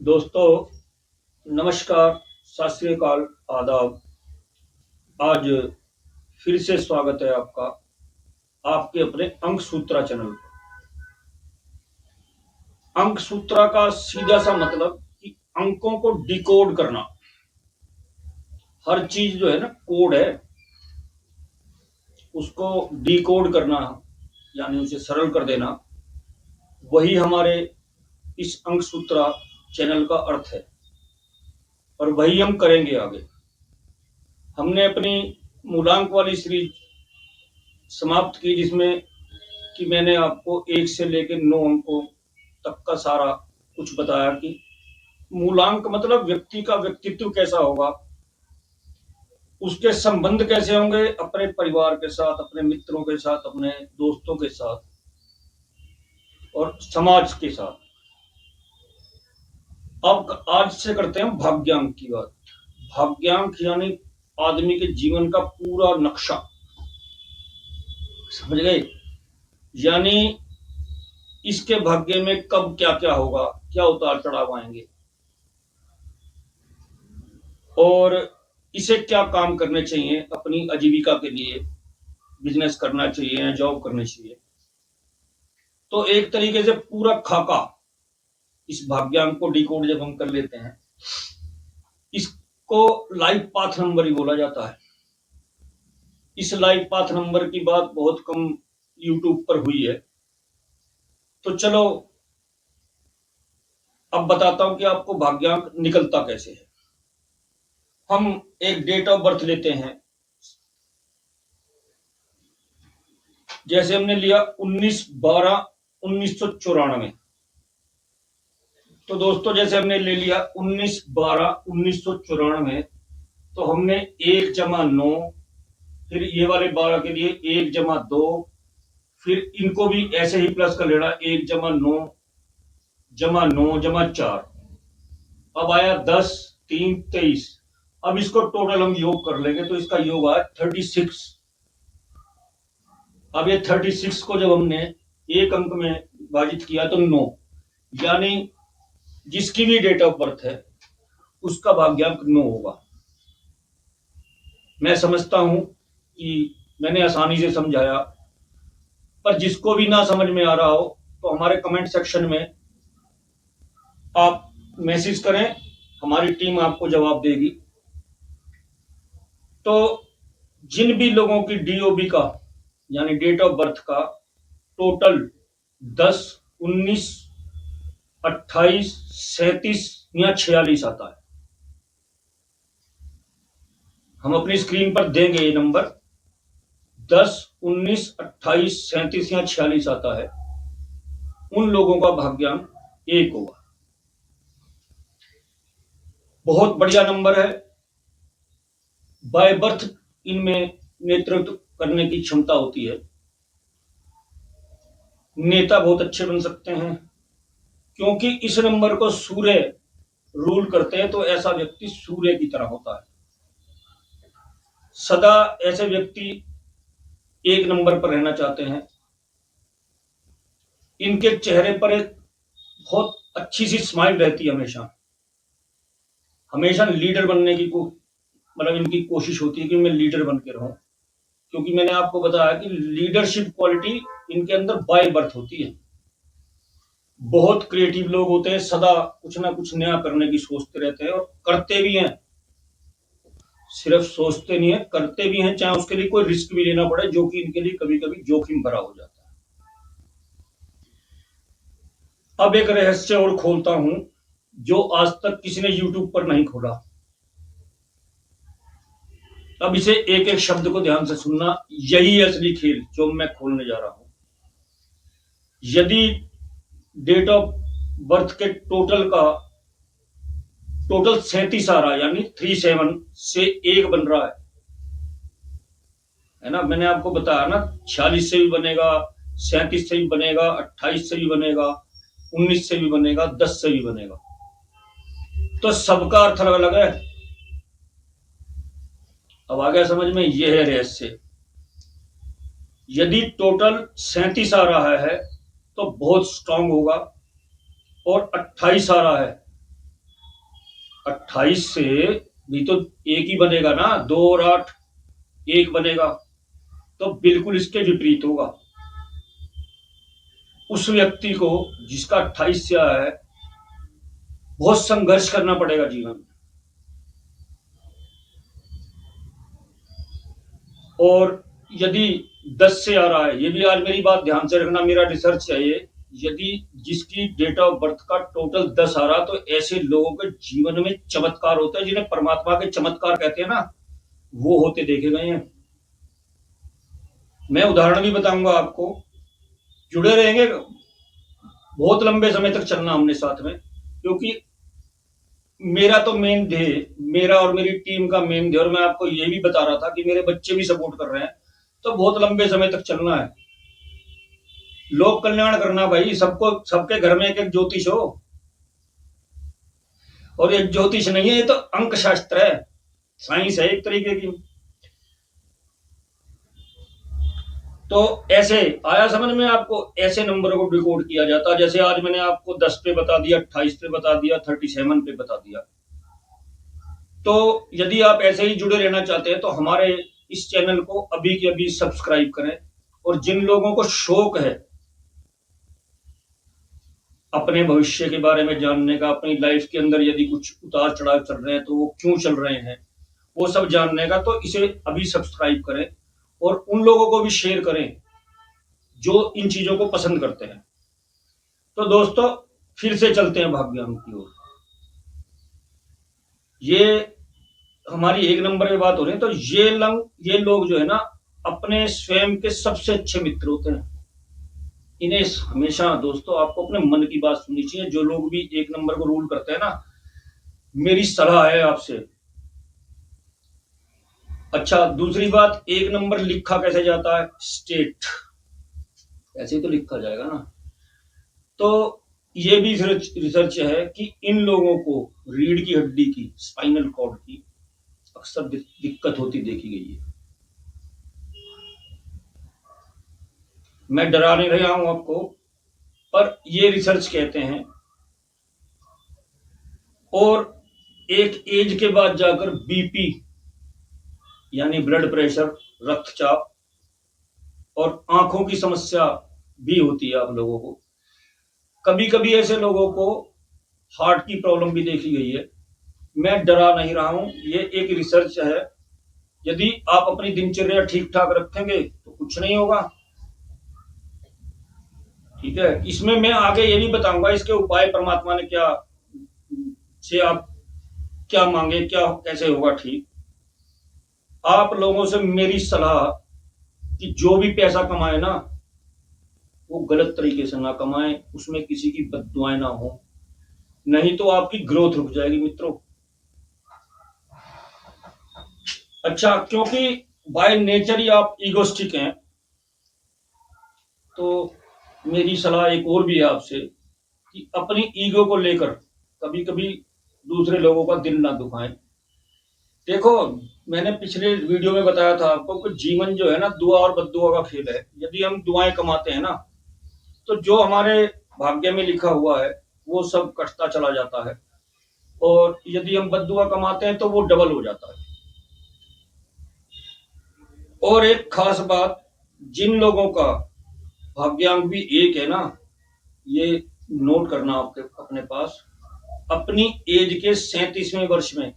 दोस्तों, नमस्कार, सत श्री अकाल, आदाब। आज फिर से स्वागत है आपका आपके अपने अंक सूत्रा चैनल पर। अंक सूत्रा का सीधा सा मतलब कि अंकों को डिकोड करना। हर चीज जो है ना, कोड है, उसको डिकोड करना, यानी उसे सरल कर देना, वही हमारे इस अंक सूत्रा चैनल का अर्थ है और वही हम करेंगे आगे। हमने अपनी मूलांक वाली सीरीज समाप्त की, जिसमें कि मैंने आपको 1 से लेकर 9 अंकों तक का सारा कुछ बताया कि मूलांक मतलब व्यक्ति का व्यक्तित्व कैसा होगा, उसके संबंध कैसे होंगे अपने परिवार के साथ, अपने मित्रों के साथ, अपने दोस्तों के साथ और समाज के साथ। अब आज से करते हैं भाग्यांक की बात। भाग्यांक यानी आदमी के जीवन का पूरा नक्शा, समझ गए? यानी इसके भाग्य में कब क्या क्या होगा, क्या उतार चढ़ाव आएंगे और इसे क्या काम करने चाहिए अपनी आजीविका के लिए, बिजनेस करना चाहिए, जॉब करनी चाहिए। तो एक तरीके से पूरा खाका, इस भाग्यांक को डिकोड जब हम कर लेते हैं, इसको लाइफ पाथ नंबर ही बोला जाता है। इस लाइफ पाथ नंबर की बात बहुत कम यूट्यूब पर हुई है, तो चलो अब बताता हूं कि आपको भाग्यांक निकलता कैसे है। हम एक डेट ऑफ बर्थ लेते हैं, जैसे हमने लिया 19/12/1994। तो दोस्तों, जैसे हमने ले लिया 19/12/1994, तो हमने 1 + 9, फिर ये वाले 12 के लिए 1 + 2, फिर इनको भी ऐसे ही प्लस कर लेना, 1 + 9 + 9 + 4। अब आया 10 3 23। अब इसको टोटल हम योग कर लेंगे, तो इसका योग आया 36। अब ये 36 को जब हमने एक अंक में विभाजित किया तो 9, यानी जिसकी भी डेट ऑफ बर्थ है उसका भाग्यांक 9 होगा। मैं समझता हूं कि मैंने आसानी से समझाया, पर जिसको भी ना समझ में आ रहा हो तो हमारे कमेंट सेक्शन में आप मैसेज करें, हमारी टीम आपको जवाब देगी। तो जिन भी लोगों की डीओबी का यानी डेट ऑफ बर्थ का टोटल 10, 19, 28, 37 या 46 आता है, हम अपनी स्क्रीन पर देंगे ये नंबर। 10, 19, 28, 37 या 46 आता है, उन लोगों का भाग्यांक 1 होगा। बहुत बढ़िया नंबर है। बाय बर्थ इनमें नेतृत्व करने की क्षमता होती है, नेता बहुत अच्छे बन सकते हैं, क्योंकि इस नंबर को सूर्य रूल करते हैं। तो ऐसा व्यक्ति सूर्य की तरह होता है। सदा ऐसे व्यक्ति 1 नंबर पर रहना चाहते हैं। इनके चेहरे पर एक बहुत अच्छी सी स्माइल रहती है, हमेशा हमेशा लीडर बनने की मतलब इनकी कोशिश होती है कि मैं लीडर बन के रहूं, क्योंकि मैंने आपको बताया कि लीडरशिप क्वालिटी इनके अंदर बाय बर्थ होती है। बहुत क्रिएटिव लोग होते हैं, सदा कुछ ना कुछ नया करने की सोचते रहते हैं और करते भी हैं। सिर्फ सोचते नहीं है, करते भी हैं, चाहे उसके लिए कोई रिस्क भी लेना पड़े, जो कि इनके लिए कभी कभी जोखिम भरा हो जाता है। अब एक रहस्य और खोलता हूं, जो आज तक किसी ने यूट्यूब पर नहीं खोला। अब इसे एक एक शब्द को ध्यान से सुनना, यही असली खेल जो मैं खोलने जा रहा हूं। यदि डेट ऑफ बर्थ के टोटल 37 आ रहा है, यानी 37 से 1 बन रहा है ना। मैंने आपको बताया ना, 46 से भी बनेगा, 37 से भी बनेगा, 28 से भी बनेगा, 19 से भी बनेगा, 10 से भी बनेगा। तो सबका अर्थ अलग अलग है। अब आ गया समझ में? यह है रहस्य। यदि टोटल 37 आ रहा है तो बहुत स्ट्रांग होगा, और 28 आ रहा है 28 से भी तो एक ही बनेगा ना, 2 और 8 1 बनेगा, तो बिल्कुल इसके विपरीत होगा। उस व्यक्ति को जिसका 28 से आया है, बहुत संघर्ष करना पड़ेगा जीवन में। और यदि 10 से आ रहा है, ये भी आज मेरी बात ध्यान से रखना, मेरा रिसर्च है ये, यदि जिसकी डेट ऑफ बर्थ का टोटल 10 आ रहा, तो ऐसे लोगों के जीवन में चमत्कार होता है, जिन्हें परमात्मा के चमत्कार कहते हैं ना, वो होते देखे गए हैं। मैं उदाहरण भी बताऊंगा आपको, जुड़े रहेंगे, बहुत लंबे समय तक चलना हमने साथ में, क्योंकि मेरा तो मेन ध्येय, मेरा और मेरी टीम का मेन ध्येय, और मैं आपको ये भी बता रहा था कि मेरे बच्चे भी सपोर्ट कर रहे हैं, तो बहुत लंबे समय तक चलना है, लोक कल्याण करना भाई। सबको, सबके घर में एक एक ज्योतिष हो, और ये ज्योतिष नहीं है, ये तो अंक शास्त्र है, साइंस है एक तरीके की। तो ऐसे आया समझ में आपको, ऐसे नंबर को डिकोड किया जाता, जैसे आज मैंने आपको 10 पे बता दिया, 28 पे बता दिया, 37 पे बता दिया। तो यदि आप ऐसे ही जुड़े रहना चाहते हैं, तो हमारे इस चैनल को अभी के अभी सब्सक्राइब करें। और जिन लोगों को शौक है अपने भविष्य के बारे में जानने का, अपनी लाइफ के अंदर यदि कुछ उतार चढ़ाव चल रहे हैं तो वो क्यों चल रहे हैं, वो सब जानने का, तो इसे अभी सब्सक्राइब करें और उन लोगों को भी शेयर करें जो इन चीजों को पसंद करते हैं। तो दोस्तों, फिर से चलते हैं भाग्यांक की ओर। ये हमारी 1 नंबर पे बात हो रही है। तो ये लोग जो है ना, अपने स्वयं के सबसे अच्छे मित्र होते हैं। इन्हें हमेशा दोस्तों आपको अपने मन की बात सुननी चाहिए। जो लोग भी 1 नंबर को रूल करते हैं ना, मेरी सलाह है आपसे। अच्छा, दूसरी बात, 1 नंबर लिखा कैसे जाता है? स्टेट, ऐसे ही तो लिखा जाएगा ना। तो ये भी रिसर्च है कि इन लोगों को रीढ़ की हड्डी की, स्पाइनल कॉर्ड की अक्सर दिक्कत होती देखी गई है। मैं डरा नहीं रहा हूं आपको, पर ये रिसर्च कहते हैं। और एक एज के बाद जाकर बीपी यानी ब्लड प्रेशर, रक्तचाप और आंखों की समस्या भी होती है आप लोगों को। कभी कभी ऐसे लोगों को हार्ट की प्रॉब्लम भी देखी गई है। मैं डरा नहीं रहा हूं, ये एक रिसर्च है। यदि आप अपनी दिनचर्या ठीक ठाक रखेंगे तो कुछ नहीं होगा, ठीक है। इसमें मैं आगे ये भी बताऊंगा इसके उपाय, परमात्मा ने क्या से आप क्या मांगे, क्या कैसे होगा ठीक। आप लोगों से मेरी सलाह कि जो भी पैसा कमाए ना, वो गलत तरीके से ना कमाए, उसमें किसी की बद्दुआएं ना हो, नहीं तो आपकी ग्रोथ रुक जाएगी मित्रों। अच्छा, क्योंकि बाय नेचर ही आप ईगोस्टिक हैं, तो मेरी सलाह एक और भी है आपसे कि अपनी ईगो को लेकर कभी कभी दूसरे लोगों का दिल ना दुखाएं। देखो, मैंने पिछले वीडियो में बताया था आपको कि जीवन जो है ना, दुआ और बद्दुआ का खेल है। यदि हम दुआएं कमाते हैं ना, तो जो हमारे भाग्य में लिखा हुआ है वो सब कटता चला जाता है, और यदि हम बद्दुआ कमाते हैं तो वो डबल हो जाता है। और एक खास बात, जिन लोगों का भाग्यांक भी 1 है ना, ये नोट करना आपके अपने पास, अपनी एज के 37वें वर्ष में,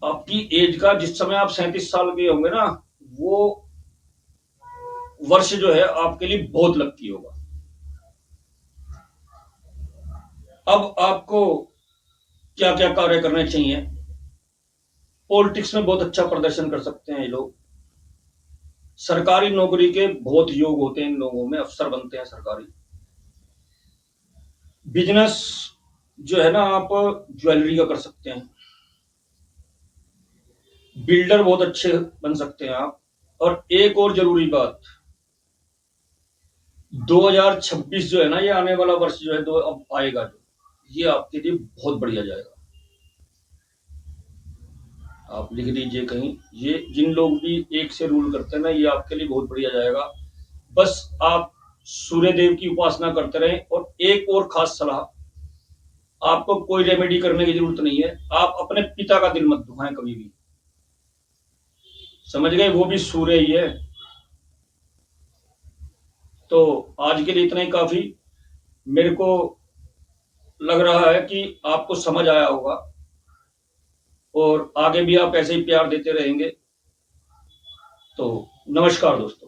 आपकी एज का जिस समय आप 37 साल के होंगे ना, वो वर्ष जो है आपके लिए बहुत लकी होगा। अब आपको क्या क्या कार्य करने चाहिए? पॉलिटिक्स में बहुत अच्छा प्रदर्शन कर सकते हैं ये लोग। सरकारी नौकरी के बहुत योग होते हैं इन लोगों में, अफसर बनते हैं सरकारी। बिजनेस जो है ना, आप ज्वेलरी का कर सकते हैं। बिल्डर बहुत अच्छे बन सकते हैं आप। और एक और जरूरी बात, 2026 जो है ना, ये आने वाला वर्ष जो है, दो अब आएगा जो, ये आपके लिए बहुत बढ़िया जाएगा। आप लिख लीजिए कहीं, ये जिन लोग भी 1 से रूल करते हैं ना, ये आपके लिए बहुत बढ़िया जाएगा। बस आप सूर्य देव की उपासना करते रहें। और एक और खास सलाह, आपको कोई रेमेडी करने की जरूरत नहीं है। आप अपने पिता का दिल मत दुखाएं कभी भी, समझ गए? वो भी सूर्य ही है। तो आज के लिए इतना ही काफी। मेरे को लग रहा है कि आपको समझ आया होगा और आगे भी आप ऐसे ही प्यार देते रहेंगे। तो नमस्कार दोस्तों।